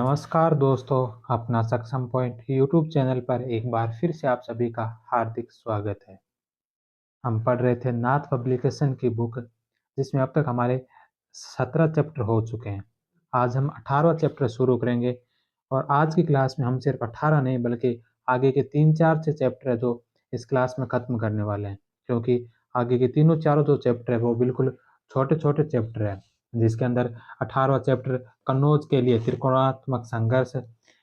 नमस्कार दोस्तों, अपना सक्षम पॉइंट यूट्यूब चैनल पर एक बार फिर से आप सभी का हार्दिक स्वागत है। हम पढ़ रहे थे नाथ पब्लिकेशन की बुक, जिसमें अब तक हमारे 17 चैप्टर हो चुके हैं। आज हम 18वां चैप्टर शुरू करेंगे और आज की क्लास में हम सिर्फ 18 नहीं बल्कि आगे के 3-4 से चैप्टर है जो इस क्लास में खत्म करने वाले हैं, क्योंकि आगे के तीनों चारों जो चैप्टर है वो बिल्कुल छोटे-छोटे चैप्टर है, जिसके अंदर 18वां चैप्टर कन्नौज के लिए त्रिकोणात्मक संघर्ष,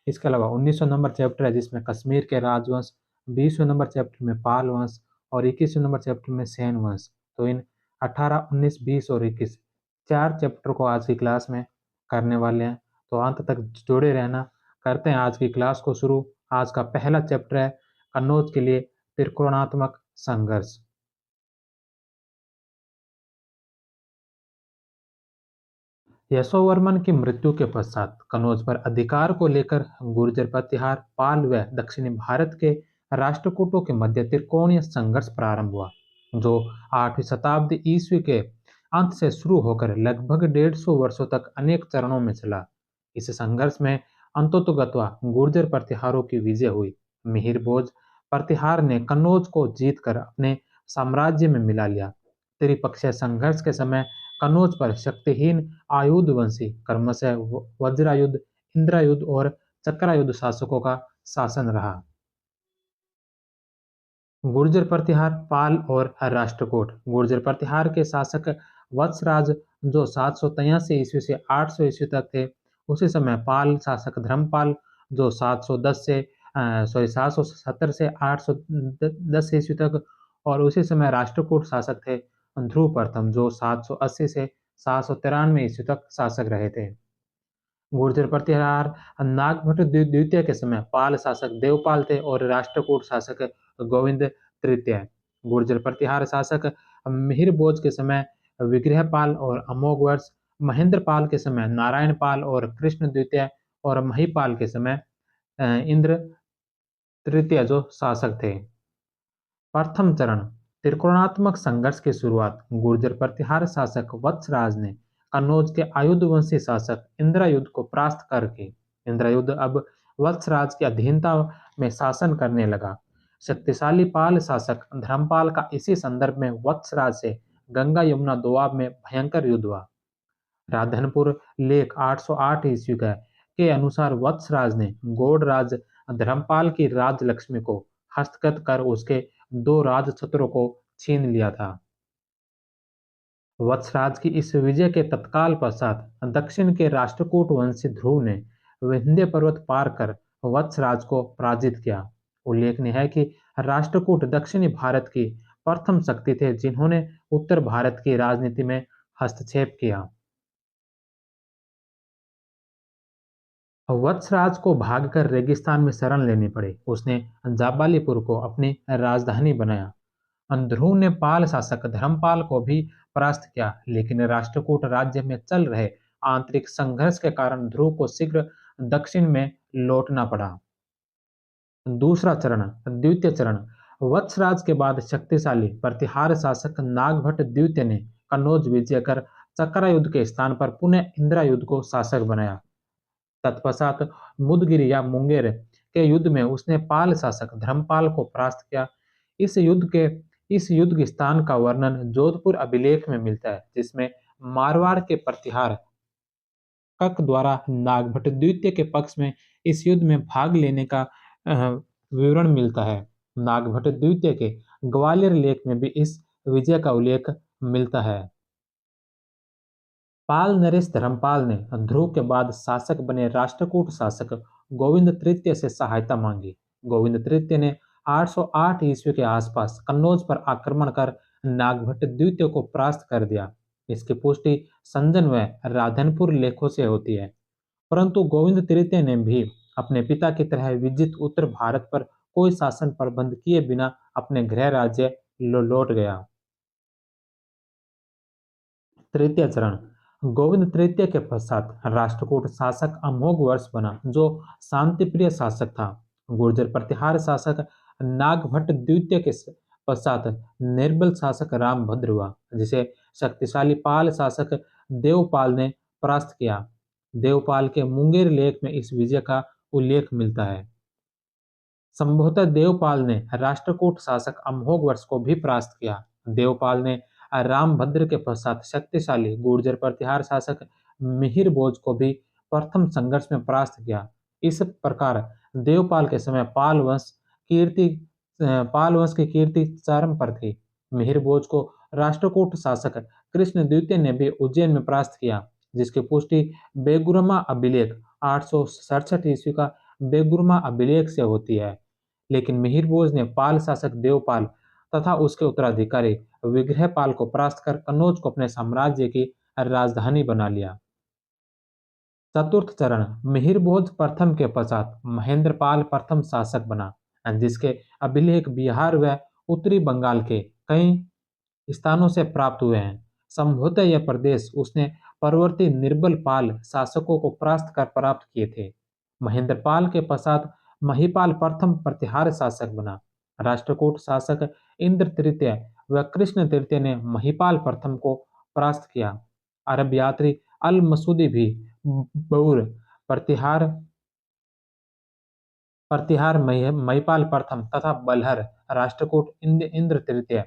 इसके अलावा 19वां नंबर चैप्टर है जिसमें कश्मीर के राजवंश, 20वें नंबर चैप्टर में पाल वंश और 21वें नंबर चैप्टर में सेन वंश। तो इन 18, 19, 20 और 21 4 चैप्टर को आज की क्लास में करने वाले हैं। तो अंत तक जुड़े रहना। करते हैं आज की क्लास को शुरू। आज का पहला चैप्टर है कन्नौज के लिए त्रिकोणात्मक संघर्ष। यशोवर्मन की मृत्यु के पश्चात कन्नौज पर अधिकार को लेकर गुर्जर प्रतिहार, पाल व दक्षिणी भारत के राष्ट्रकूटों के मध्य त्रिकोणीय संघर्ष प्रारंभ हुआ, जो 8वीं शताब्दी ईस्वी के अंत से शुरू होकर लगभग 150 वर्षों तक अनेक चरणों में चला। इस संघर्ष में अंततोगत्वा गुर्जर प्रतिहारों की विजय हुई। मिहिर भोज प्रतिहार ने कन्नौज को जीतकर अपने साम्राज्य में मिला लिया। त्रिपक्षीय संघर्ष के समय कन्नौज पर शक्तिहीन आयुधवंशी क्रमशः वज्रायुध, इंद्रायुध और चक्रायुध शासकों का शासन रहा। गुर्जर प्रतिहार, पाल और राष्ट्रकूट। गुर्जर प्रतिहार के शासक वत्सराज, जो 783 ईस्वी से 800 ईस्वी तक थे। उसी समय पाल शासक धर्मपाल, जो 770 से 810 ईस्वी तक, और उसी समय राष्ट्रकूट शासक थे ध्रुव प्रथम, जो 780 से 793 ईस्वी तक शासक रहे थे। गुर्जर प्रतिहार नागभट्ट द्वितीय के समय पाल शासक देवपाल थे और राष्ट्रकूट शासक गोविंद तृतीय। गुर्जर प्रतिहार शासक मिहिरभोज के समय विग्रहपाल और अमोघवर्ष, महेंद्रपाल के समय नारायणपाल और कृष्ण द्वितीय, और महिपाल के समय इंद्र तृतीय जो शासक थे। प्रथम चरण त्रिकोणात्मक संघर्ष की शुरुआत गुर्जर प्रतिहार शासक वत्सराज ने कन्नौज के आयुधवंशी शासक इंद्रायुध को परास्त करके इंद्रायुध अब वत्सराज की अधीनता में शासन करने लगा। शक्तिशाली पाल शासक धर्मपाल का इसी संदर्भ में वत्सराज से गंगा यमुना दोआब में भयंकर युद्ध हुआ। राधनपुर लेख 808 ईस्वी के अनुसार वत्सराज ने गौड़राज धर्मपाल की राजलक्ष्मी को हस्तगत कर उसके 2 राजछत्रों को छीन लिया था। वत्सराज की इस विजय के तत्काल पश्चात दक्षिण के राष्ट्रकूट वंशी ध्रुव ने विंध्य पर्वत पार कर वत्सराज को पराजित किया। उल्लेखनीय है कि राष्ट्रकूट दक्षिणी भारत की प्रथम शक्ति थे जिन्होंने उत्तर भारत की राजनीति में हस्तक्षेप किया। वत्सराज को भागकर रेगिस्तान में शरण लेनी पड़ी। उसने जाबालीपुर को अपनी राजधानी बनाया। ध्रुव ने पाल शासक धर्मपाल को भी परास्त किया, लेकिन राष्ट्रकूट राज्य में चल रहे आंतरिक संघर्ष के कारण ध्रुव को शीघ्र दक्षिण में लौटना पड़ा। दूसरा चरण द्वितीय चरण वत्सराज के बाद शक्तिशाली प्रतिहार शासक नागभट्ट द्वितीय ने कन्नौज विजय कर चक्रायुध के स्थान पर पुनः इंद्रायुध को शासक बनाया। तत्पश्चात मुदगिरी या मुंगेर के युद्ध में उसने पाल शासक धर्मपाल को परास्त किया। इस युद्ध के इस युद्ध के स्थान का वर्णन जोधपुर अभिलेख में मिलता है, जिसमें मारवाड़ के प्रतिहार कक द्वारा नागभट्ट द्वितीय के पक्ष में इस युद्ध में भाग लेने का विवरण मिलता है। नागभट्ट द्वितीय के ग्वालियर लेख में भी इस विजय का उल्लेख मिलता है। पाल नरेश धर्मपाल ने ध्रुव के बाद शासक बने राष्ट्रकूट शासक गोविंद तृतीय से सहायता मांगी। गोविंद तृतीय ने 808 ईस्वी के आसपास कन्नौज पर आक्रमण कर नागभट्ट द्वितीय को परास्त कर दिया। इसकी पुष्टि संजन व राधनपुर लेखों से होती है। परंतु गोविंद तृतीय ने भी अपने पिता की तरह विजित उत्तर भारत पर कोई शासन प्रबंध किए बिना अपने गृह राज्य लौट गया। तृतीय चरण गोविंद तृतीय के पश्चात राष्ट्रकूट शासक अमोघ वर्ष बना, जो शांतिप्रिय शासक था। गुर्जर प्रतिहार शासक नागभट्ट द्वितीय के पश्चात निर्बल शासक रामभद्र हुआ, जिसे शक्तिशाली पाल शासक देवपाल ने परास्त किया। देवपाल के मुंगेर लेख में इस विजय का उल्लेख मिलता है। संभवतः देवपाल ने राष्ट्रकूट शासक अम्भोगवंश को भी परास्त किया। देवपाल ने रामभद्र के पश्चात शक्तिशाली गुर्जर प्रतिहार शासक मिहिर भोज को भी प्रथम संघर्ष में परास्त किया। इस प्रकार देवपाल के समय कीर्ति पाल वंश की कीर्ति चरम पर थी। मिहिर भोज को राष्ट्रकूट शासक कृष्ण द्वितीय ने भी उज्जैन में परास्त किया, जिसकी पुष्टि बेगुरमा अभिलेख 867 ईस्वी का बेगुरमा अभिलेख से होती है। लेकिन मिहिरभोज ने पाल शासक देवपाल तथा उसके उत्तराधिकारी विग्रहपाल को परास्त कर कन्नौज को अपने साम्राज्य की राजधानी बना लिया। चतुर्थ चरण मिहिरभोज प्रथम के पश्चात महेंद्रपाल प्रथम शासक बना, जिसके अभिलेख बिहार व उत्तरी बंगाल के कई स्थानों से प्राप्त हुए हैं। संभवतः यह प्रदेश उसने परवर्ती निर्बल पाल शासकों को परास्त कर प्राप्त किए थे। महेंद्रपाल के पश्चात महिपाल प्रथम प्रतिहार शासक बना। राष्ट्रकूट शासक इंद्र तृतीय व कृष्ण तृतीय ने महिपाल प्रथम को परास्त किया। अरब यात्री अल मसूदी भी बौर प्रतिहार प्रतिहार महिपाल प्रथम तथा बलहर राष्ट्रकूट इंद्र तृतीय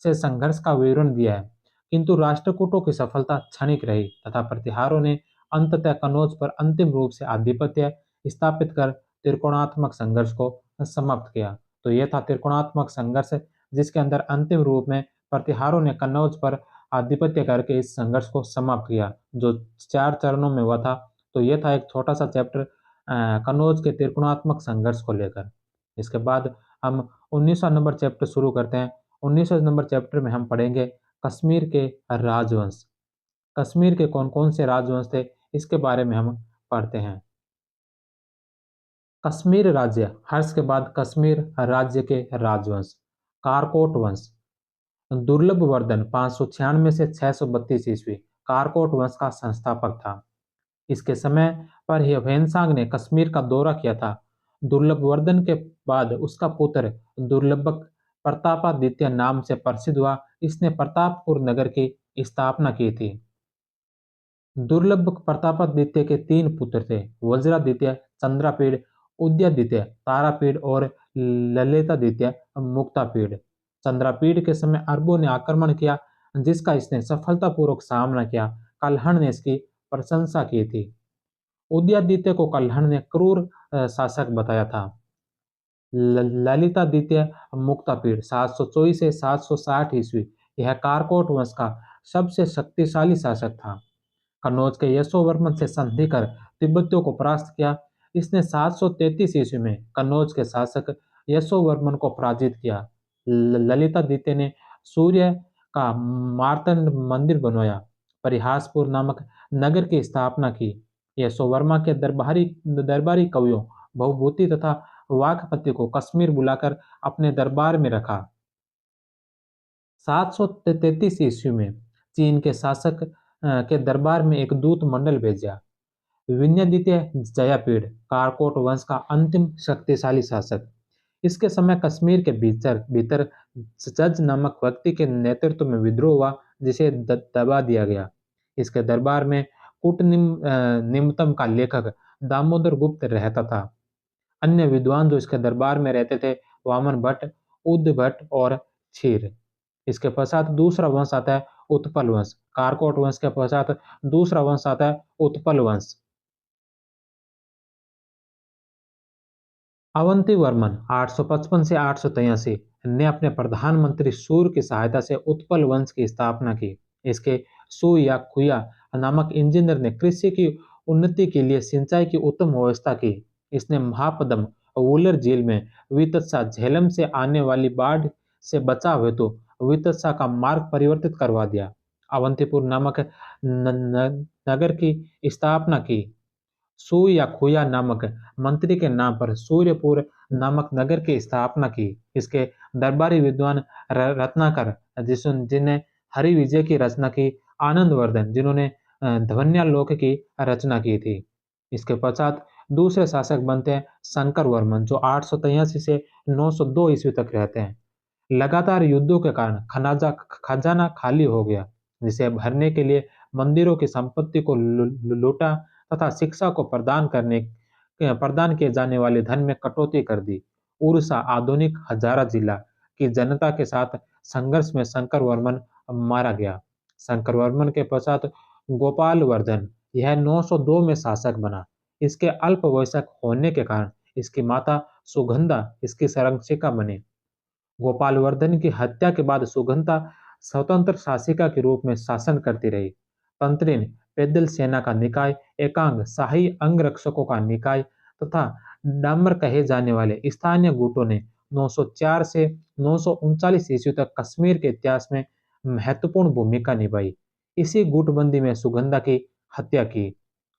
से संघर्ष का विवरण दिया है, किंतु राष्ट्रकूटों की सफलता क्षणिक रही तथा प्रतिहारों ने अंततः कन्नौज पर अंतिम रूप से आधिपत्य स्थापित कर त्रिकोणात्मक संघर्ष को समाप्त किया। तो यह था त्रिकोणात्मक संघर्ष, जिसके अंदर अंतिम रूप में प्रतिहारों ने कन्नौज पर आधिपत्य करके इस संघर्ष को समाप्त किया, जो 4 चरणों में हुआ था। तो यह था एक छोटा सा चैप्टर कन्नौज के त्रिकोणात्मक संघर्ष को लेकर। इसके बाद हम 19वां नंबर चैप्टर शुरू करते हैं। 19वें नंबर चैप्टर में हम पढ़ेंगे कश्मीर के राजवंश। कश्मीर के कौन कौन से राजवंश थे, इसके बारे में हम पढ़ते हैं। कश्मीर राज्य हर्ष के बाद कश्मीर राज्य के राजवंश। कारकोट वंश दुर्लभ वर्धन 596 से 632 ईस्वी कारकोट वंश का संस्थापक था। इसके समय पर ही ह्वेनसांग ने कश्मीर का दौरा किया था। दुर्लभवर्धन के बाद उसका पुत्र दुर्लभक प्रतापादित्य नाम से प्रसिद्ध हुआ। इसने प्रतापपुर नगर की स्थापना की थी। दुर्लभ प्रतापादित्य के 3 पुत्र थे, वज्रादित्य, चंद्रापीड़, उदयादित्य, तारापीड़ और ललितादित्य, मुक्तापीड़। चंद्रापीड़ के समय अरबों ने आक्रमण किया, जिसका इसने सफलतापूर्वक सामना किया। कल्हण ने इसकी प्रशंसा की थी। उदयादित्य को कल्हण ने क्रूर शासक बताया था। ललितादित्य मुक्तापीड़ 724 से 760 ईस्वी यह कारकोट वंश का सबसे शक्तिशाली शासक था। कन्नौज के यशोवर्मन से संधि कर तिब्बतियों को परास्त किया। इसने 733 ईस्वी में कन्नौज के शासक यशोवर्मन को पराजित किया। ललितादित्य ने सूर्य का मार्तंड मंदिर बनवाया, परिहासपुर नामक नगर की स्थापना की। यशोवर्मा के दरबारी कवियों भवभूति तथा वाकपति को कश्मीर बुलाकर अपने दरबार में रखा। 733 ईस्वी में चीन के शासक के दरबार में एक दूत मंडल भेजा। विन्यादित्य जयापीड़ कारकोट वंश का अंतिम शक्तिशाली शासक। इसके समय कश्मीर के भीतर भीतर जज नामक व्यक्ति के नेतृत्व में विद्रोह हुआ, जिसे दबा दिया गया। इसके दरबार में निम्नतम का लेखक दामोदर गुप्त रहता था। अन्य विद्वान जो इसके दरबार में रहते थे, वामन भट्ट, उद भट्ट और क्षीर। इसके पश्चात दूसरा वंश आता है उत्पल वंश। कारकोट वंश के पश्चात दूसरा वंश आता है उत्पल वंश। अवंती वर्मन 855 से 883 ने अपने प्रधानमंत्री सूर्य की सहायता से उत्पल वंश की स्थापना की। इसके सु या खुया नामक इंजीनियर ने कृषि की उन्नति के लिए सिंचाई की उत्तम व्यवस्था की। इसने महापद्म वुलर झील में वितस्सा झेलम से आने वाली बाढ़ से बचाव हेतु वितस्सा का मार्ग परिवर्तित करवा दिया। अवंतीपुर नामक नगर की स्थापना की। सु या खुया नामक मंत्री के नाम पर सूर्यपुर नामक नगर की स्थापना की। इसके दरबारी विद्वान रत्नाकर जिन्हें हरि विजय की रचना की, आनंदवर्धन जिन्होंने ध्वन्यालोक की रचना की थी। इसके पश्चात दूसरे शासक बनते हैं शंकर वर्मन, जो 883 से 902 ईस्वी तक रहते हैं। लगातार युद्धों के कारण खजाना खाली हो गया, जिसे भरने के लिए मंदिरों की संपत्ति को लूटा तथा शिक्षा को प्रदान किए जाने वाले धन में कटौती कर दी। उड़ीसा आधुनिक हजारा जिला की जनता के साथ संघर्ष में शंकर वर्मन मारा गया। शंकर वर्मन के पश्चात गोपाल वर्धन यह 902 में शासक बना। इसके अल्प वयस्क होने के कारण इसकी माता सुगंधा इसकी संरक्षिका बनी। गोपालवर्धन की हत्या के बाद सुगंधा स्वतंत्र शासिका के रूप में शासन करती रही। तंत्रिन पैदल सेना का निकाय, एकांग शाही अंगरक्षकों का निकाय तथा डामर कहे जाने वाले स्थानीय गुटों ने 904 से 939 ईस्वी तक कश्मीर के इतिहास में महत्वपूर्ण भूमिका निभाई। इसी गुटबंदी में सुगंधा की हत्या की।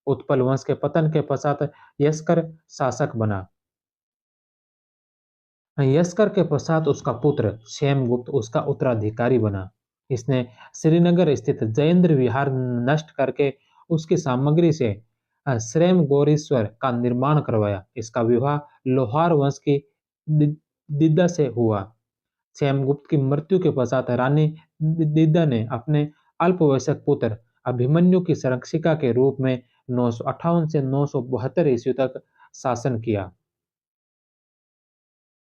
उत्पल वंश के पतन के पश्चात यस्कर शासक बना। यस्कर के पश्चात उसका पुत्र क्षेमगुप्त उसका उत्तराधिकारी बना। इसने श्रीनगर स्थित जयेंद्र विहार नष्ट करके उसकी सामग्री से श्रेमगोरेश्वर का निर्माण करवाया। इसका विवाह लोहार वंश की दिद्दा से हुआ। क्षेमगुप्त की मृत्यु के पश्चात रानी दिद्दा ने अपने अल्पवयस्क पुत्र अभिमन्यु की संरक्षिका के रूप में 958 से 972 ईस्वी तक शासन किया।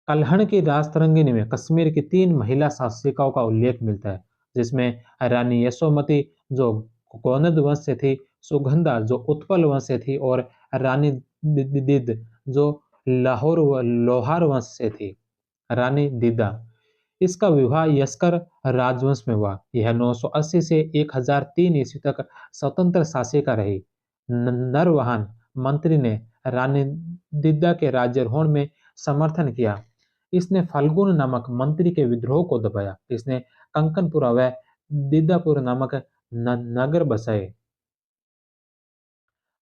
कल्हण की राजतरंगिणी में कश्मीर की 3 महिला शासिकाओं का उल्लेख मिलता है, जिसमें रानी यशोमती जो गोनद वंश से थी, सुगंधा जो उत्पल वंश से थी और रानी दिद जो लोहार वंश से थी। रानी दिदा इसका विवाह यस्कर राजवंश में हुआ। यह 980 से 1003 ईस्वी तक स्वतंत्र शासिका रही। नरवाहन मंत्री ने रानी दिद्दा के राज्यारोहण में समर्थन किया। इसने फल्गुन नामक मंत्री के विद्रोह को दबाया। इसने कंकनपुरा व दिद्दापुर नामक नगर बसाए।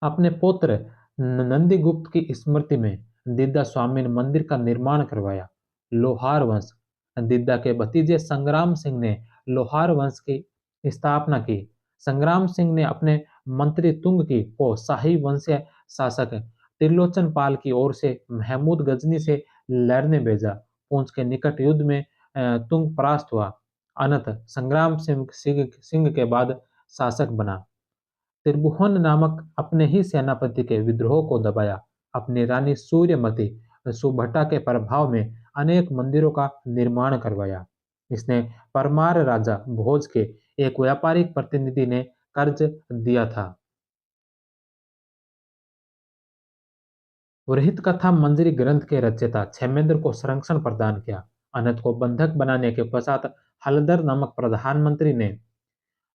अपने पुत्र नंदीगुप्त की स्मृति में दिद्दा स्वामी ने मंदिर का निर्माण करवाया। लोहार वंश दिद्दा के भतीजे संग्राम सिंह ने लोहार वंश की स्थापना की। संग्राम सिंह ने अपने मंत्री तुंग की को शाही वंशीय शासक त्रिलोचन पाल की ओर से महमूद गजनी से लड़ने भेजा। पूंछ के निकट युद्ध में तुंग परास्त हुआ। अनंत संग्राम सिंह के बाद शासक बना। त्रिभुवन नामक अपने ही सेनापति के विद्रोह को दबाया। अपनी रानी सूर्यमती सुभटा के प्रभाव में अनेक मंदिरों का निर्माण करवाया। इसने परमार राजा भोज के एक व्यापारिक प्रतिनिधि ने कर्ज दिया था। वृहत कथा मंजरी ग्रंथ के रचयिता क्षेमेंद्र को संरक्षण प्रदान किया। अनंत को बंधक बनाने के पश्चात हलदर नामक प्रधानमंत्री ने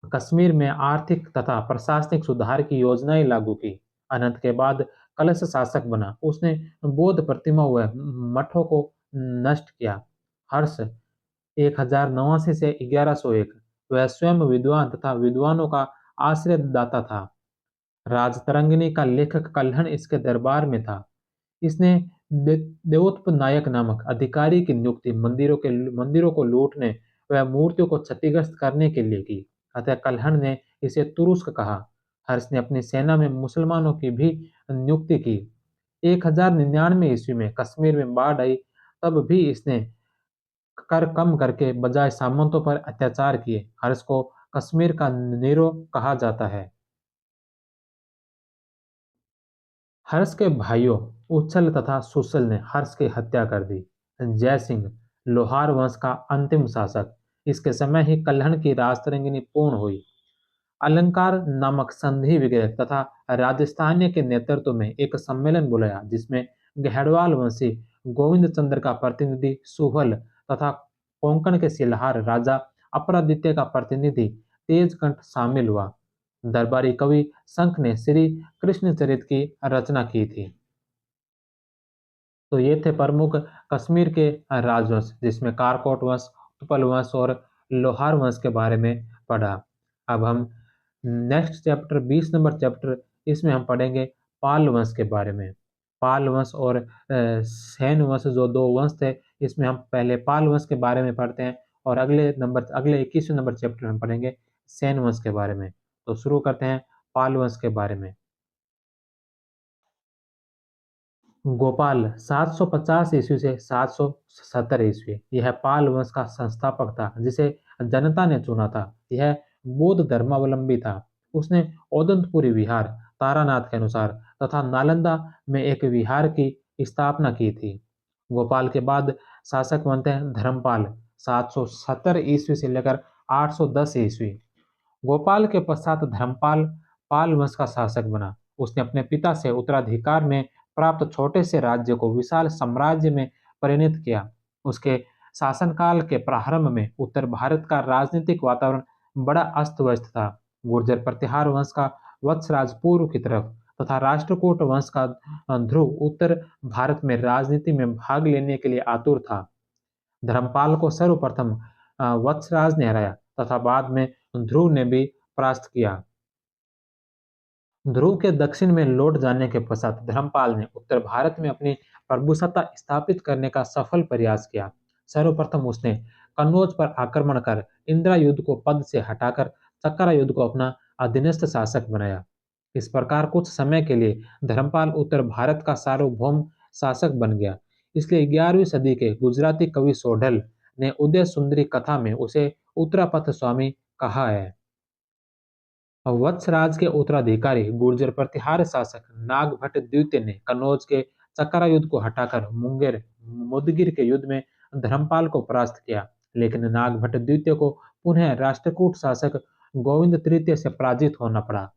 कश्मीर में आर्थिक तथा प्रशासनिक सुधार की योजनाएं लागू की। अनंत के बाद कलश शासक बना। उसने बौद्ध प्रतिमा व मठों को नष्ट किया। हर्ष 1089 से 1101 वह स्वयं विद्वान तथा विद्वानों का आश्रयदाता था। राजतरंगिणी का लेखक कल्हण इसके दरबार में था। इसने देवोत्पल नायक नामक अधिकारी की नियुक्ति मंदिरों को लूटने व मूर्तियों को क्षतिग्रस्त करने के लिए की। अतः कल्हण ने इसे तुरुस्क कहा। हर्ष ने अपनी सेना में मुसलमानों की भी नियुक्ति की। 1099 ईस्वी में कश्मीर में बाढ़ आई, तब भी इसने कर कम करके बजाय सामंतों पर अत्याचार किए। हर्ष को कश्मीर का नीरो कहा जाता है। हर्ष के भाइयों उच्छल तथा सुशल ने हर्ष की हत्या कर दी। जय सिंह लोहार वंश का अंतिम शासक। इसके समय ही कल्हण की राजतरंगिणी पूर्ण हुई। अलंकार नामक संधि विग्रह तथा राजस्थानियों के नेतृत्व में एक सम्मेलन बुलाया, जिसमें गहड़वाल वंशी गोविंद चंद्र का प्रतिनिधि सुहल तथा कोंकण के सिलहार राजा अपरादित्य का प्रतिनिधि तेजकंठ शामिल हुआ। दरबारी कवि शंख ने श्री कृष्णचरित की रचना की थी। तो ये थे प्रमुख कश्मीर के राजवंश, जिसमें कारकोट वंश, उत्पल वंश और लोहार वंश के बारे में पढ़ा। अब हम नेक्स्ट चैप्टर 20 नंबर चैप्टर, इसमें हम पढ़ेंगे पाल वंश के बारे में। पाल वंश और सैन वंश जो दो वंश थे, इसमें हम पहले पाल वंश के बारे में पढ़ते हैं और अगले 21वें नंबर चैप्टर में पढ़ेंगे सैन वंश के बारे में। तो शुरू करते हैं पाल वंश के बारे में। गोपाल 750 ईस्वी से 770 ईस्वी यह पाल वंश का संस्थापक था, जिसे जनता ने चुना था। यह बौद्ध धर्मावलंबी था। उसने ओदंतपुरी विहार तारानाथ के अनुसार तथा नालंदा में एक विहार की स्थापना की थी। गोपाल के बाद शासक बनते हैं धर्मपाल 770 ईस्वी से लेकर 810 ईस्वी। गोपाल के पश्चात धर्मपाल पाल वंश का शासक बना। उसने अपने पिता से उत्तराधिकार में प्राप्त छोटे से राज्य को विशाल साम्राज्य में परिणत किया। उसके शासनकाल के प्रारंभ में उत्तर भारत का राजनीतिक वातावरण बड़ा अस्त व्यस्त था। गुर्जर प्रतिहार वंश का वत्सराज पूर्व की तरफ तथा राष्ट्रकूट वंश का ध्रुव उत्तर भारत में राजनीति में भाग लेने के लिए आतुर था। धर्मपाल को सर्वप्रथम वत्सराज ने हराया तथा बाद में ध्रुव ने भी परास्त किया। ध्रुव के दक्षिण में लौट जाने के पश्चात धर्मपाल ने उत्तर भारत में अपनी प्रभुसत्ता स्थापित करने का सफल प्रयास किया। सर्वप्रथम उसने कन्नौज पर आक्रमण कर इंदिरा युद्ध को पद से हटाकर चक्करा युद्ध को अपना अधीनस्थ शासक बनाया। इस प्रकार कुछ समय के लिए धर्मपाल उत्तर भारत का सार्वभौम शासक बन गया। इसलिए 11वीं सदी के गुजराती कवि सोढल ने उदय सुंदरी कथा में उसे उत्तरापथ स्वामी कहा है। वत्सराज के उत्तराधिकारी गुर्जर प्रतिहार शासक नागभट्ट द्वितीय ने कन्नौज के चक्करा युद्ध को हटाकर मुंगेर मुदगिर के युद्ध में धर्मपाल को परास्त किया, लेकिन नागभट्ट द्वितीय को पुनः राष्ट्रकूट शासक गोविंद तृतीय से पराजित होना पड़ा।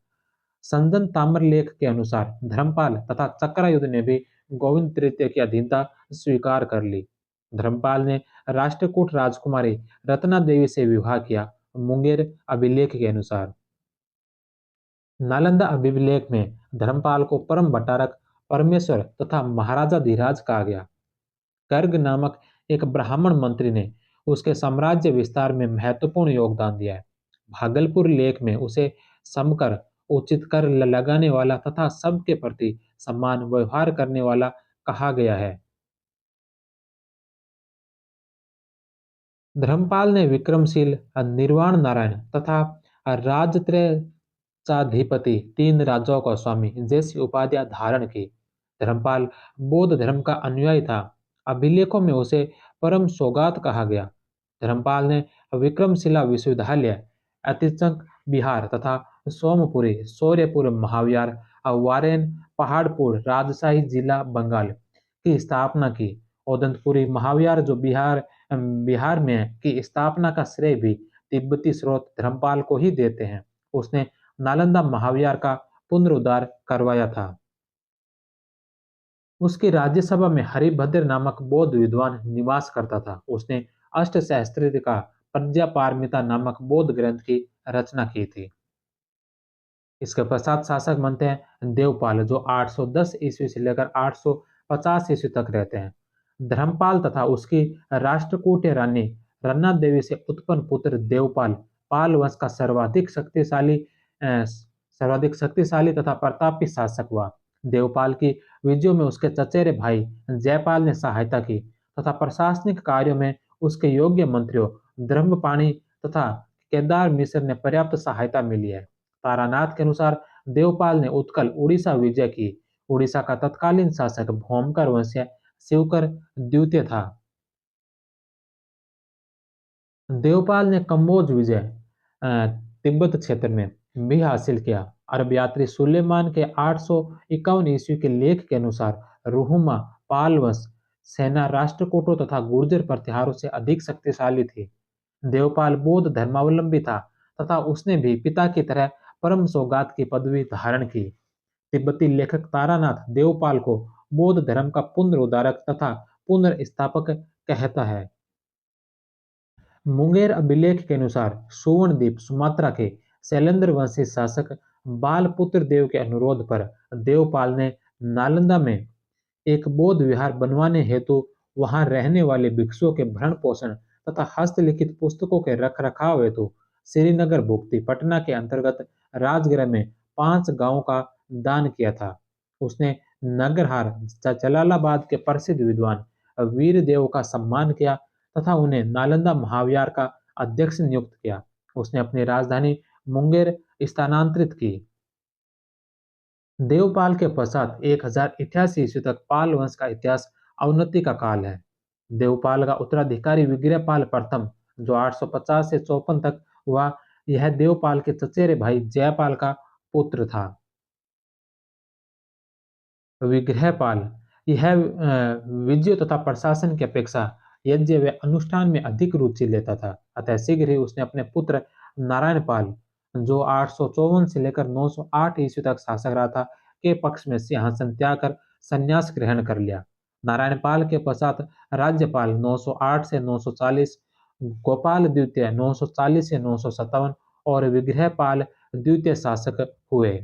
संदन ताम्रलेख के अनुसार धर्मपाल तथा चक्करा युद्ध ने भी गोविंद तृतीय की अधीनता स्वीकार कर ली। धर्मपाल ने राष्ट्रकूट राजकुमारी रत्ना देवी से विवाह किया। मुंगेर अभिलेख के अनुसार नालंदा अभिलेख में धर्मपाल को परम भट्टारक परमेश्वर तथा महाराजा धीराज कहा गया। कर्ग नामक एक ब्राह्मण मंत्री ने उसके साम्राज्य विस्तार में महत्वपूर्ण योगदान दिया है। भागलपुर लेख में उसे समकर उचित कर लगाने वाला तथा सबके प्रति समान व्यवहार करने वाला कहा गया है। धर्मपाल ने विक्रमशील, निर्वाण नारायण तथा राजत्रयचाधिपति तीन राजाओं का स्वामी जैसी उपाधियां धारण की। धर्मपाल बौद्ध धर्म का अनुयायी था। अभिलेखों में उसे परम सौगात कहा गया। धर्मपाल ने विक्रमशिला विश्वविद्यालय, अतिचक बिहार तथा सोमपुरी, शौर्यपुर महाविहार, वारेन पहाड़पुर राजशाही जिला बंगाल की स्थापना की। ओदंतपुरी महाविहार जो बिहार में की स्थापना का श्रेय भी तिब्बती स्रोत धर्मपाल को ही देते हैं। उसने नालंदा महाविहार का पुनरुद्धार करवाया था। उसकी राज्यसभा में हरिभद्र नामक बौद्ध विद्वान निवास करता था। उसने अष्टसहस्त्री का प्रज्ञापारमिता नामक बौद्ध ग्रंथ की रचना की थी। इसके पश्चात शासक बनते हैं देवपाल जो 810 ईस्वी से लेकर 850 ईस्वी तक रहते हैं। धर्मपाल तथा उसकी राष्ट्रकूट रानी रन्ना देवी से उत्पन्न पुत्र देवपाल पाल वंश का सर्वाधिक शक्तिशाली तथा प्रतापी शासक हुआ। देवपाल की विजयों में उसके चचेरे भाई जयपाल ने सहायता की तथा प्रशासनिक कार्यों में उसके योग्य मंत्रियों धर्मपाणि तथा केदार मिश्र ने पर्याप्त सहायता मिली है। तारानाथ के अनुसार देवपाल ने उत्कल उड़ीसा विजय की। उड़ीसा का तत्कालीन शासक भौमकर वंशीय शिवकर द्वितीय था। देवपाल ने कम्बोज विजय तिब्बत क्षेत्र में भी हासिल किया। अरब यात्री सुलेमान के 851 ईस्वी के लेख के अनुसार रुहुमा पाल वंश सेना राष्ट्रकूटों तथा गुर्जर प्रतिहारों से अधिक शक्तिशाली थी। देवपाल बौद्ध धर्मावलंबी था तथा उसने भी पिता की तरह परम सौगात की पदवी धारण की। तिब्बती लेखक तारानाथ देवपाल को बौद्ध धर्म का पुनरुद्धारक तथा पुनर्स्थापक कहता है। मुंगेर अभिलेख के अनुसार सुवर्णद्वीप सुमात्रा के शैलेंद्र वंशी शासक बालपुत्र देव के अनुरोध पर देवपाल ने नालंदा में एक बौद्ध विहार बनवाने हेतु वहां रहने वाले भिक्षुओं के भरण पोषण तथा हस्तलिखित पुस्तकों के रख रखाव हेतु श्रीनगर भुक्ति पटना के अंतर्गत राजगृह में 5 गांवों का दान किया था। उसने नगरहार जलालाबाद के प्रसिद्ध विद्वान वीरदेव का सम्मान किया तथा उन्हें नालंदा महाविहार का अध्यक्ष नियुक्त किया। उसने अपनी राजधानी मुंगेर स्थानांतरित की। देवपाल के पश्चात 1088 ईस्वी तक पाल वंश का इतिहास अवनति का काल है। देवपाल का उत्तराधिकारी विग्रहपाल प्रथम जो 850 से 54 तक हुआ, यह देवपाल के चचेरे भाई जयपाल का पुत्र था। विग्रहपाल यह विजय तथा प्रशासन की अपेक्षा यज्ञ व अनुष्ठान में अधिक रुचि लेता था। अतः शीघ्र ही उसने अपने पुत्र नारायणपाल, जो 854 से लेकर 908 ईस्वी तक शासक रहा था, के पक्ष में सिंहासन त्याग कर संन्यास ग्रहण कर लिया। नारायणपाल के पश्चात राज्यपाल 908 से 940, गोपाल द्वितीय 940 से 957 और विग्रहपाल द्वितीय शासक हुए।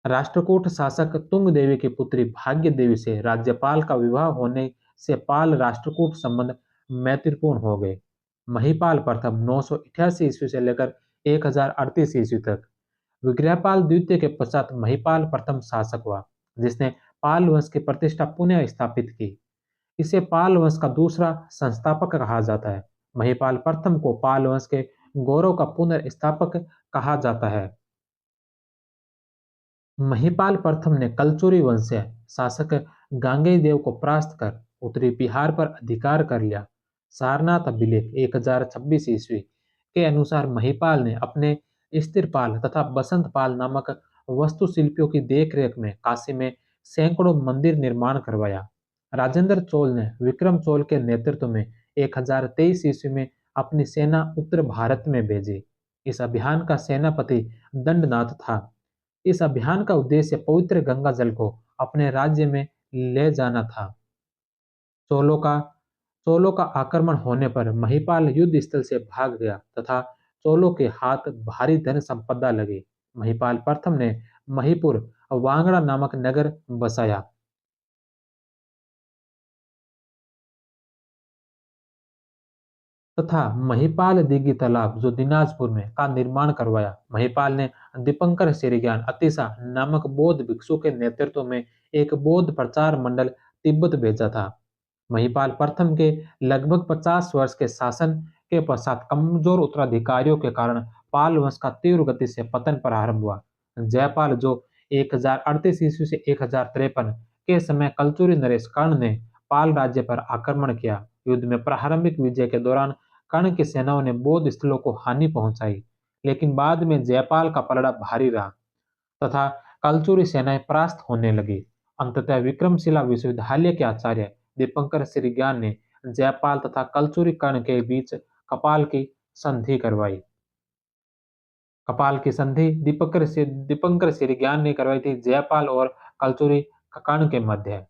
राष्ट्रकूट शासक तुंग देवी की पुत्री भाग्य देवी से राज्यपाल का विवाह होने से पाल राष्ट्रकूट संबंध मैत्रीपूर्ण हो गए। महिपाल प्रथम 988 ईस्वी से लेकर 1038 ईस्वी तक, विग्रहपाल द्वितीय के पश्चात महिपाल प्रथम शासक हुआ, जिसने पाल वंश की प्रतिष्ठा पुनः स्थापित की। इसे पाल वंश का दूसरा संस्थापक कहा जाता है। महिपाल प्रथम को पाल वंश के गौरव का पुनर्स्थापक कहा जाता है। महिपाल प्रथम ने कलचुरी वंशीय शासक गांगेय देव को परास्त कर उत्तरी बिहार पर अधिकार कर लिया। सारनाथ अभिलेख 1026 ईस्वी के अनुसार महिपाल ने अपने स्थिरपाल तथा बसंतपाल नामक वास्तुशिल्पियों की देखरेख में काशी में सैकड़ों मंदिर निर्माण करवाया। राजेंद्र चोल ने विक्रम चोल के नेतृत्व में 1023 ईस्वी में अपनी सेना उत्तर भारत में भेजी। इस अभियान का सेनापति दंडनाथ था। इस अभियान का उद्देश्य पवित्र गंगा जल को अपने राज्य में ले जाना था। चोलों का चोलों का आक्रमण होने पर महिपाल युद्ध स्थल से भाग गया तथा चोलों के हाथ भारी धन संपदा लगी। महिपाल प्रथम ने महिपुर वांगड़ा नामक नगर बसाया तथा महिपाल दिघी तालाब, जो दिनाजपुर में, का निर्माण करवाया। महिपाल ने दीपंकर श्रीज्ञान अतिसा नामक बौद्ध भिक्षु के नेतृत्व में एक बौद्ध प्रचार मंडल तिब्बत भेजा था। महिपाल प्रथम के लगभग 50 वर्ष के शासन के पश्चात कमजोर उत्तराधिकारियों के कारण पाल वंश का तीव्र गति से पतन प्रारंभ हुआ। जयपाल, जो 1038 ईस्वी से 1053 के समय कलचुरी नरेश कर्ण ने पाल राज्य पर आक्रमण किया। युद्ध में प्रारंभिक विजय के दौरान कर्ण की सेनाओं ने बौद्ध स्थलों को हानि पहुंचाई, लेकिन बाद में जयपाल का पलड़ा भारी रहा तथा कलचुरी सेनाएं परास्त होने लगी। अंततः विक्रमशिला विश्वविद्यालय के आचार्य दीपंकर श्रीज्ञान ने जयपाल तथा कलचुरी कर्ण के बीच कपाल की संधि करवाई। कपाल की संधि दीपंकर श्रीज्ञान ने करवाई थी, जयपाल और कलचुरी कर्ण के मध्य।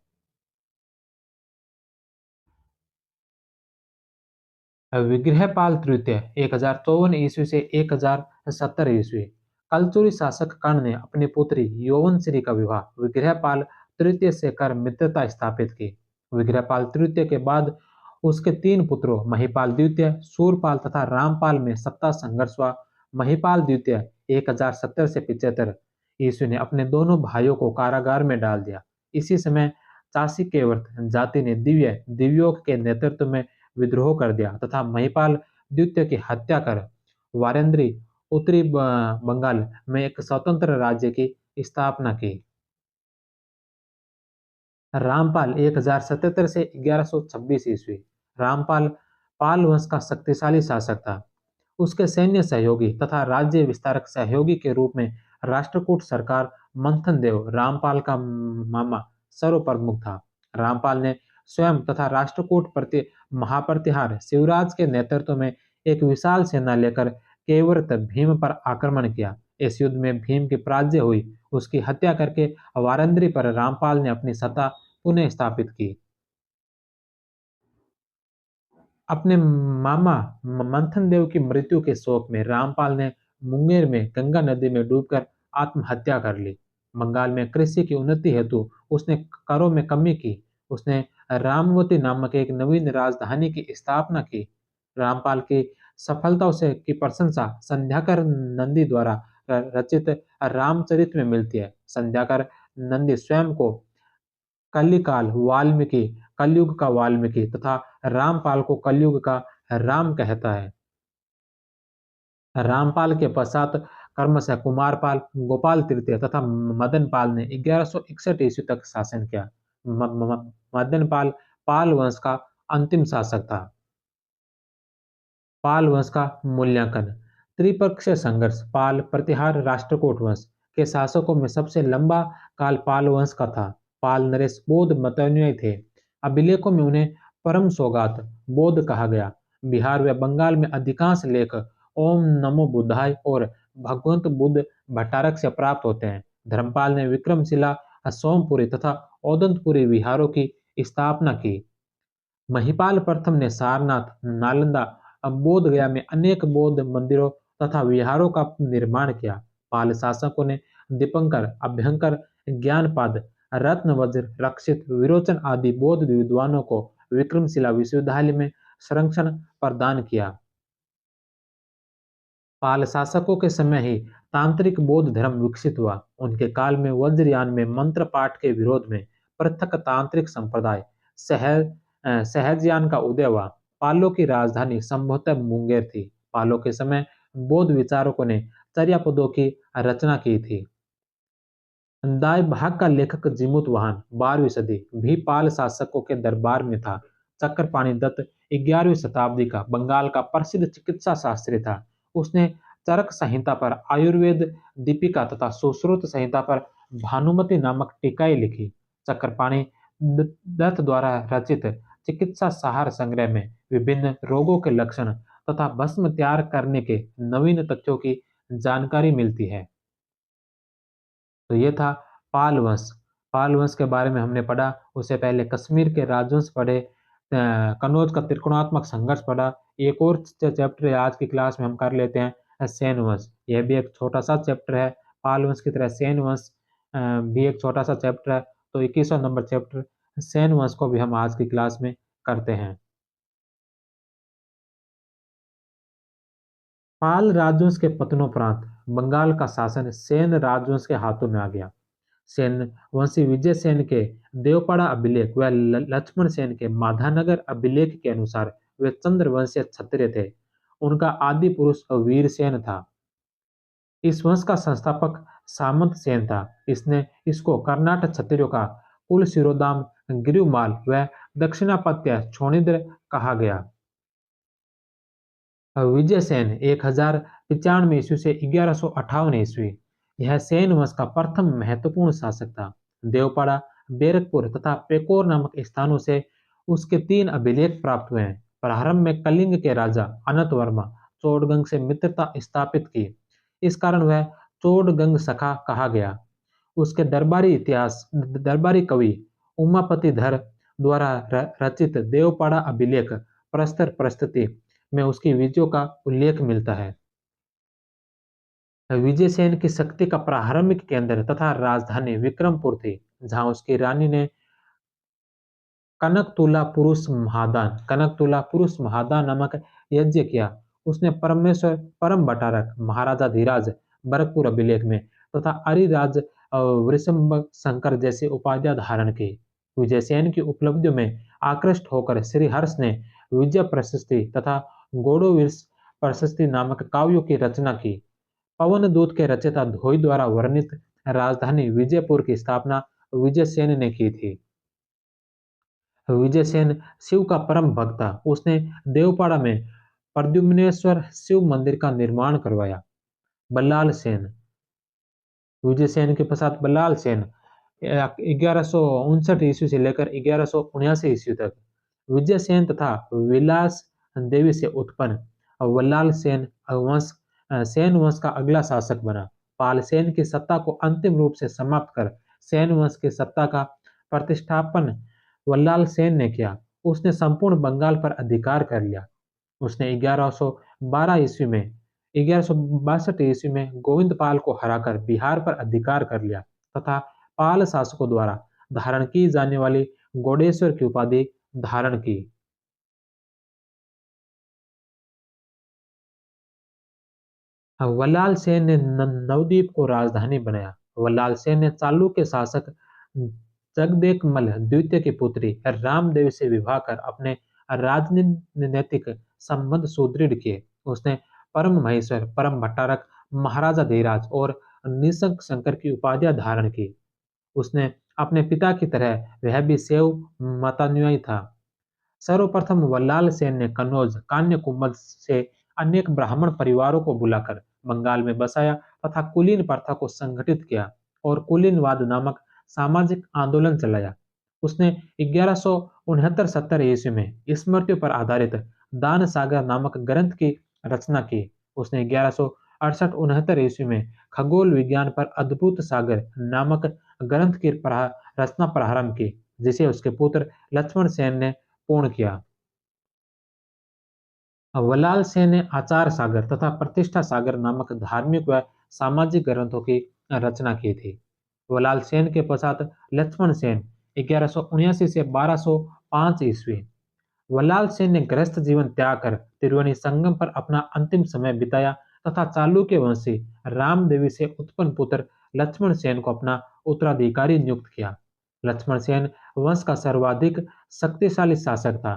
विग्रहपाल तृतीय 1054 ईस्वी से 1070 ईस्वी, कलचुरी शासक कर्ण ने अपनी पुत्री यौवनश्री का विवाह विग्रहपाल तृतीय से कर मित्रता स्थापित की। विग्रहपाल तृतीय के बाद उसके तीन पुत्रों महिपाल द्वितीय, शूरपाल तथा रामपाल में सत्ता संघर्ष हुआ। महिपाल द्वितीय 1070 से 75 ईस्वी ने अपने दोनों भाइयों को कारागार में डाल दिया। इसी समय चासी केवर्त जाति ने दिव्योग के नेतृत्व में विद्रोह कर दिया तथा महिपाल द्वितीय की हत्या कर वारेंद्री उत्तरी बंगाल में एक स्वतंत्र राज्य की स्थापना की। रामपाल 1077 से 1126 ईस्वी, रामपाल पाल वंश का शक्तिशाली शासक था। उसके सैन्य सहयोगी तथा राज्य विस्तारक सहयोगी के रूप में राष्ट्रकूट सरकार मंथन देव रामपाल का मामा सर्वप्रमुख था। रामपाल ने स्वयं तथा राष्ट्रकूट प्रति महाप्रतिहार शिवराज के नेतृत्व में एक विशाल सेना लेकर केवरत भीम पर आक्रमण किया। इस युद्ध में भीम की पराजय हुई। उसकी हत्या करके वारंद्री पर रामपाल ने अपनी सत्ता पुनः स्थापित की। अपने मामा मंथन देव की मृत्यु के शोक में रामपाल ने मुंगेर में गंगा नदी में डूबकर आत्महत्या कर ली। बंगाल में कृषि की उन्नति हेतु उसने करों में कमी की। उसने रामवती नामक एक नवीन राजधानी की स्थापना की। रामपाल की सफलताओं से की प्रशंसा संध्याकर नंदी द्वारा रचित रामचरित में मिलती है। संध्याकर नंदी स्वयं को कलिकाल वाल्मीकि, कलयुग का वाल्मीकि तथा रामपाल को कलयुग का राम कहता है। रामपाल के पश्चात क्रमशः कुमारपाल, गोपाल तृतीय तथा मदनपाल ने 1161 ईस्वी तक शासन किया। मदनपाल पाल वंश का अंतिम शासक था। पाल वंश का मूल्यांकन, त्रिपक्षीय संघर्ष, पाल प्रतिहार राष्ट्रकूट वंश, के शासकों में सबसे लंबा काल पाल वंश का था। पाल नरेश बौद्ध मतानुयायी थे। अभिलेखों में उन्हें परम सौगात बौद्ध कहा गया। बिहार व बंगाल में अधिकांश लेख ओम नमो बुद्धाय और भगवंत बुद्ध भट्टारक से प्राप्त होते हैं। धर्मपाल ने विक्रमशिला, सोमपुरी तथा औदंतपुरी विहारों की स्थापना की। महिपाल प्रथम ने सारनाथ, नालंदा, बोध गया में अनेक बौद्ध मंदिरों तथा विहारों का निर्माण किया। पाल शासकों ने दीपंकर, अभ्यंकर, ज्ञानपाद, रत्नवज्र, रक्षित, विरोचन आदि बौद्ध विद्वानों को विक्रमशिला विश्वविद्यालय में संरक्षण प्रदान किया। पाल शासकों के समय ही तांत्रिक बौद्ध धर्म विकसित हुआ। उनके काल में वज्रयान में मंत्र पाठ के विरोध में पृथक तांत्रिक संप्रदाय सहजयान का उदय हुआ। पालों की राजधानी संभवतः मुंगेर थी। पालों के समय बौद्ध विचारकों ने चर्यापदों की रचना की थी। दाई भाग का लेखक जिमुत वाहन 12वीं सदी भी पाल शासकों के दरबार में था। चक्रपाणि दत्त 11वीं शताब्दी का बंगाल का प्रसिद्ध चिकित्सा शास्त्री था। उसने चरक संहिता पर आयुर्वेद दीपिका तथा सुश्रुत संहिता पर भानुमति नामक टीकाएं लिखी। चक्रपाणि दत्त द्वारा रचित चिकित्सा सार संग्रह में विभिन्न रोगों के लक्षण तथा भस्म तैयार करने के नवीन तथ्यों की जानकारी मिलती है। तो ये था पाल वंश। पाल वंश के बारे में हमने पढ़ा। उससे पहले कश्मीर के राजवंश पढ़े, कनौज का त्रिकोणात्मक संघर्ष पढ़ा। एक और चैप्टर है आज की क्लास में हम कर लेते हैं, सेन वंश। यह भी एक छोटा सा चैप्टर है। पाल वंश की तरह सेन वंश भी एक छोटा सा चैप्टर है। तो 21वां नंबर चैप्टर सेन वंश को भी हम आज की क्लास में करते हैं। पाल राजवंश के पतनोपरांत बंगाल का शासन सेन राजवंश के हाथों में आ गया। सेन वंशी विजय सेन के देवपाड़ा अभिलेख व लक्ष्मण सेन के माधानगर अभिलेख के अनुसार वे चंद्रवंशीय क्षत्रिय थे। उनका आदि पुरुष वीरसेन था। इस वंश का संस्थापक सामंत सेन था। इसको कर्नाटक क्षत्रियों का कुल शिरोधाम गिरिमाल व दक्षिणापत्य छोणिद्र कहा गया। विजय सेन 1095 ईस्वी से 1158 ईस्वी, यह सेन वंश का प्रथम महत्वपूर्ण शासक था। देवपाड़ा, बैरकपुर तथा पेकोर नामक स्थानों से उसके 3 अभिलेख प्राप्त हुए हैं। प्रारंभ में कलिंग के राजा अनंत वर्मा चोड़गंग से मित्रता स्थापित की। इस कारण वह चोड़गंग सखा कहा गया। उसके दरबारी कवि उमापति धर द्वारा रचित देवपाड़ा अभिलेख प्रस्तर प्रस्तुति में उसकी विजयों का उल्लेख मिलता है। विजयसेन की शक्ति का प्रारंभिक केंद्र तथा राजधानी विक्रमपुर थी, जहां उसकी रानी ने कनकतुला पुरुष महादान नामक यज्ञ किया। उसने परमेश्वर परम भट्टारक महाराजा धीराज बरकपुर अभिलेख में तथा अरिराज वृषभ शंकर जैसी उपाधियां धारण की। विजयसेन की उपलब्धियों में आकृष्ट होकर श्री हर्ष ने विजय प्रशस्ति तथा गौड़वीर प्रशस्ति नामक काव्यों की रचना की। पवन दूत के रचयिता धोई द्वारा वर्णित राजधानी विजयपुर की स्थापना विजयसेन ने की थी। विजयसेन शिव का परम भक्त था। उसने देवपाड़ा में प्रद्युम्नेश्वर शिव मंदिर का निर्माण करवाया। बल्लाल सेन, विजयसेन के पश्चात बल्लाल सेन 1159 ईस्वी से लेकर 1179 ईस्वी तक विजयसेन तथा विलास देवी से उत्पन्न वल्लाल सेन वंश सेन वंश का अगला शासक बना। पाल सेन की सत्ता को अंतिम रूप से समाप्त कर सेन वंश की सत्ता का प्रतिष्ठापन वल्लाल सेन ने किया। उसने संपूर्ण बंगाल पर अधिकार कर लिया। उसने 1112 ईस्वी में 1162 ईस्वी में गोविंदपाल को हराकर बिहार पर अधिकार कर लिया तथा पाल शासकों द्वारा धारण की जाने वाली गौड़ेश्वर की उपाधि धारण की। वल्लाल सेन ने नवद्वीप को राजधानी बनाया। वल्लाल सेन ने चालुक्य शासक जगदेकमल द्वितीय की पुत्री रामदेवी से विवाह कर अपने राजनीतिक संबंध सुदृढ़ किए। उसने परम महेश्वर, परम भट्टारक, महाराजा धीराज और निशंक शंकर की उपाधियां धारण की। उसने अपने पिता की तरह वह भी शैव मतानुयायी था। सर्वप्रथम वल्लाल सेन ने कन्नौज, कान्याकुब्ज से अनेक ब्राह्मण परिवारों को बुलाकर बंगाल में बसाया तथा कुलीन प्रथा को संगठित किया और कुलीनवाद नामक सामाजिक आंदोलन चलाया। उसने 1169-70 ईस्वी में स्मृतियों पर आधारित दान सागर नामक ग्रंथ की रचना की। उसने 1168-69 ईस्वी में खगोल विज्ञान पर अद्भुत सागर नामक ग्रंथ की रचना प्रारंभ की, जिसे उसके पुत्र लक्ष्मण सेन ने पूर्ण किया। वलाल सेन ने आचार सागर तथा प्रतिष्ठा सागर नामक धार्मिक व सामाजिक ग्रंथों की रचना की थी। वलाल सेन के पश्चात लक्ष्मण सेन 1179 से 1205 ईस्वी। वलाल सेन ने गृहस्थ जीवन त्याग कर त्रिवेणी संगम पर अपना अंतिम समय बिताया तथा चालुक्य वंशी रामदेवी से उत्पन्न पुत्र लक्ष्मण सेन को अपना उत्तराधिकारी नियुक्त किया। लक्ष्मण सेन वंश का सर्वाधिक शक्तिशाली शासक था।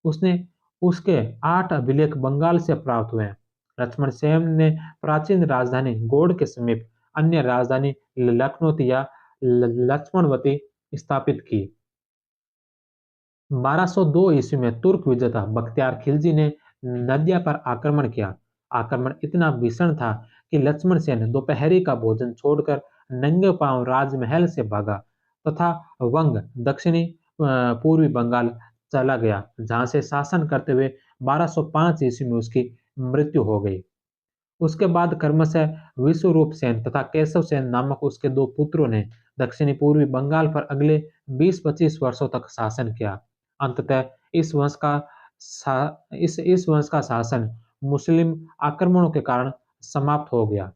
उसने उसके 8 अभिलेख बंगाल से प्राप्त हुए हैं। लक्ष्मण सेन ने प्राचीन राजधानी गौड़ के समीप अन्य राजधानी लखनऊ या लक्ष्मणवती स्थापित की। 1202 ईस्वी में तुर्क विजेता बख्तियार खिलजी ने नदिया पर आक्रमण किया। आक्रमण इतना भीषण था कि लक्ष्मण सेन दोपहरी का भोजन छोड़कर नंगे पांव राजमहल से भागा तथा वंग दक्षिणी पूर्वी बंगाल चला गया, जहां से शासन करते हुए 1205 ईस्वी में उसकी मृत्यु हो गई। उसके बाद क्रमशः विश्वरूप सेन तथा केशव सेन नामक उसके 2 पुत्रों ने दक्षिणी पूर्वी बंगाल पर अगले 20-25 वर्षों तक शासन किया। अंततः इस वंश का शासन मुस्लिम आक्रमणों के कारण समाप्त हो गया।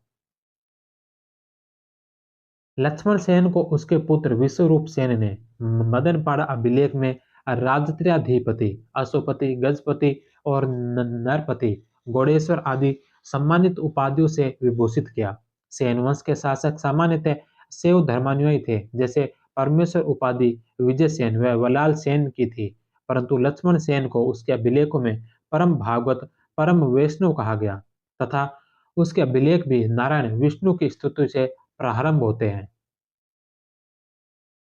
लक्ष्मण सेन को उसके पुत्र विश्वरूप सेन ने मदनपाड़ा अभिलेख में राजत्र्याधिपति, अशोपति, गजपति और नरपति, गौड़ेश्वर आदि सम्मानित उपाधियों से विभूषित किया। सेन वंश के शासक सामान्यतः शैव धर्मानुयायी थे, जैसे परमेश्वर उपाधि विजय सेन व वलाल सेन की थी, परंतु लक्ष्मण सेन को उसके अभिलेखों में परम भागवत, परम वैष्णव कहा गया तथा उसके अभिलेख भी नारायण विष्णु की स्तुति से प्रारंभ होते हैं।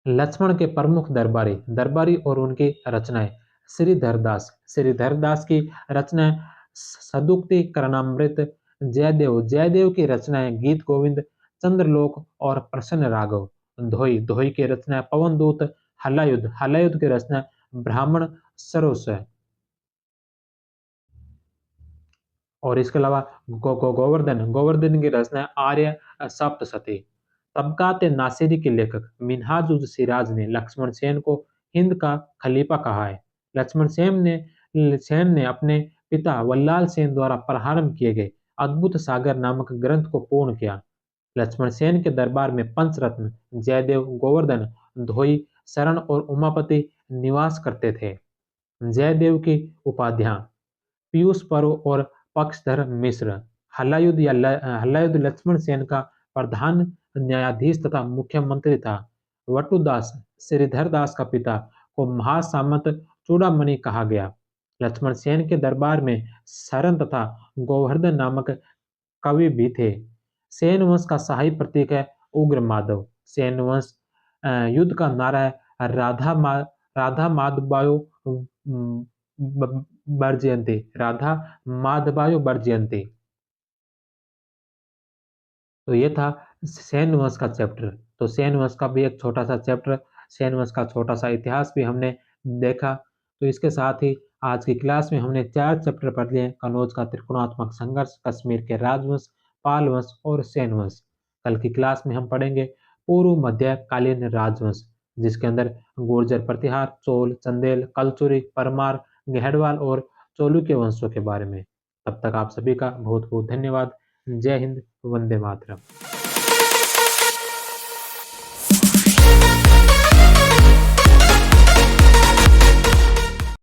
लक्ष्मण के प्रमुख दरबारी दरबारी और उनकी रचनाएं। श्रीधरदास की रचनाएं सदुक्ति, करणामृत, जयदेव की रचनाएं गीत गोविंद, चंद्रलोक और प्रसन्न राघव। धोई की रचनाएं पवनदूत, हलायुद्ध की रचना ब्राह्मण सरोस है। और इसके अलावा गोवर्धन की रचना आर्य सप्तशती। तबकात नासिरी के लेखक मिन्हाज उज सिराज ने लक्ष्मण सेन को हिंद का खलीफा कहा है। लक्ष्मण सेन ने अपने पिता वल्लाल सेन द्वारा प्रारंभ किए गए अद्भुत सागर नामक ग्रंथ को पूर्ण किया। लक्ष्मण सेन के दरबार में पंचरत्न जयदेव, गोवर्धन, धोई, शरण और उमापति निवास करते थे। जयदेव की उपाधियां पीयूष पर्व और पक्षधर मिश्र। हलायुद्ध लक्ष्मण सेन का प्रधान न्यायाधीश तथा मुख्यमंत्री था। वटुदास श्रीधरदास का पिता को महासामंत चूड़ामणि कहा गया। लक्ष्मण सेन के दरबार में शरण तथा गोवर्धन नामक कवि भी थे। सेन वंश का शाही प्रतीक है उग्र माधव। सेन वंश युद्ध का नारा है राधा माधवायो वर्जयंती, राधा माधवायो वर्जयंती। तो ये था सेन वंश का चैप्टर। तो सेन वंश का भी एक छोटा सा चैप्टर, सेन वंश का छोटा सा इतिहास भी हमने देखा। तो इसके साथ ही आज की क्लास में हमने 4 चैप्टर पढ़ लिए। कनौज का त्रिकोणात्मक संघर्ष, कश्मीर के राजवंश, पाल वंश और सेन वंश। कल की क्लास में हम पढ़ेंगे पूर्व मध्यकालीन राजवंश, जिसके अंदर गुर्जर प्रतिहार, चोल, चंदेल, कलचुरी, परमार, गहडवाल और चालुक्य वंशों के बारे में। तब तक आप सभी का बहुत बहुत धन्यवाद। जय हिंद, वंदे मातरम।